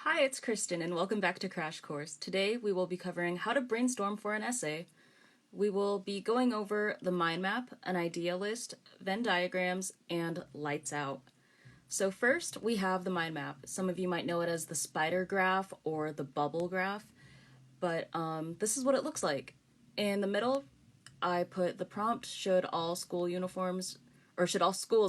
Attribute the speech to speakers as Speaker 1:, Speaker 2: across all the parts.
Speaker 1: Hi, it's Kristen, and welcome back to Crash Course. Today we will be covering how to brainstorm for an essay. We will be going over the mind map, an idea list, Venn diagrams, and lights out. So first we have the mind map. Some of you might know it as the spider graph or the bubble graph, but this is what it looks like. In the middle, I put the prompt, should all schools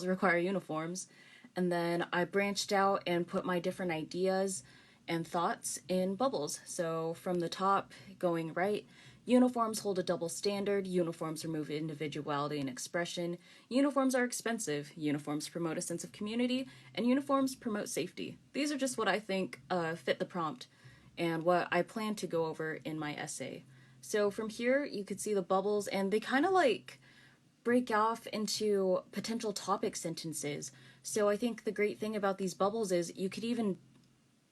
Speaker 1: require uniforms? And then I branched out and put my different ideas and thoughts in bubbles. So from the top, going right, uniforms hold a double standard, uniforms remove individuality and expression, uniforms are expensive, uniforms promote a sense of community, and uniforms promote safety. These are just what I think fit the prompt and what I plan to go over in my essay. So from here, you could see the bubbles, and they kind of like break off into potential topic sentences. So I think the great thing about these bubbles is you could even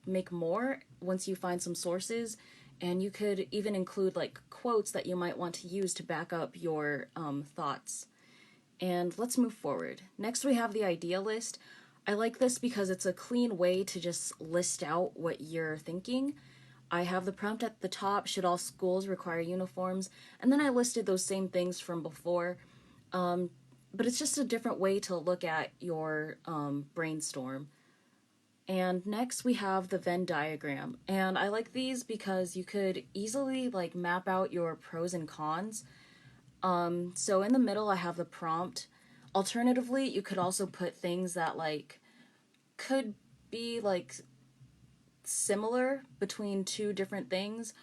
Speaker 1: make more once you find some sources, and you could even include like quotes that you might want to use to back up your thoughts. And let's move forward. Next we have the idea list. I like this because it's a clean way to just list out what you're thinking. I have the prompt at the top, should all schools require uniforms? And then I listed those same things from before. But it's just a different way to look at your brainstorm. And next we have the Venn diagram. And I like these because you could easily like map out your pros and cons. So in the middle I have the prompt. Alternatively, you could also put things that like could be like similar between two different things,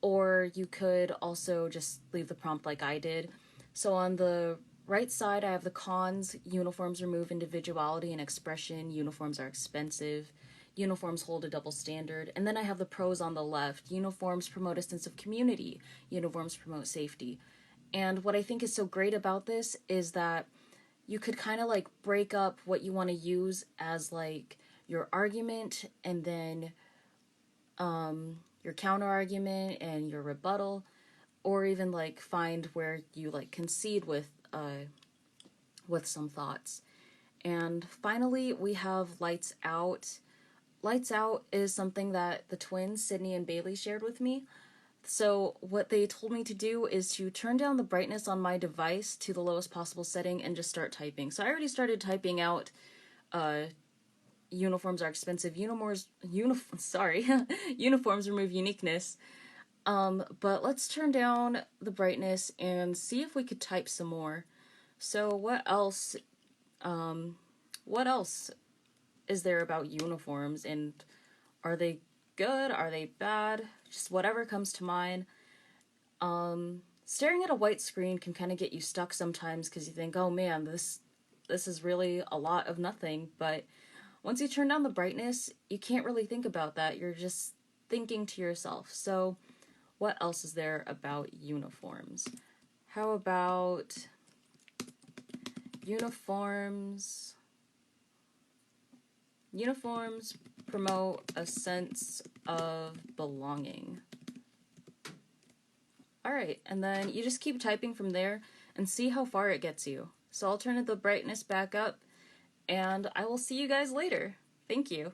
Speaker 1: or you could also just leave the prompt like I did. So on the right side, I have the cons. Uniforms remove individuality and expression. Uniforms are expensive. Uniforms hold a double standard. And then I have the pros on the left. Uniforms promote a sense of community. Uniforms promote safety. And what I think is so great about this is that you could kind of like break up what you want to use as like your argument, and then your counter argument and your rebuttal, or even like find where you like concede with some thoughts. And finally, we have lights out. Lights out is something that the twins Sydney and Bailey shared with me. So what they told me to do is to turn down the brightness on my device to the lowest possible setting and just start typing. So I already started typing out uniforms are expensive, uniforms remove uniqueness. But let's turn down the brightness and see if we could type some more. So what else is there about uniforms, and are they good? Are they bad? Just whatever comes to mind. Staring at a white screen can kind of get you stuck sometimes because you think, oh man, this is really a lot of nothing. But once you turn down the brightness, you can't really think about that. You're just thinking to yourself. So what else is there about uniforms? How about uniforms? Uniforms promote a sense of belonging. Alright, and then you just keep typing from there and see how far it gets you. So I'll turn the brightness back up, and I will see you guys later. Thank you.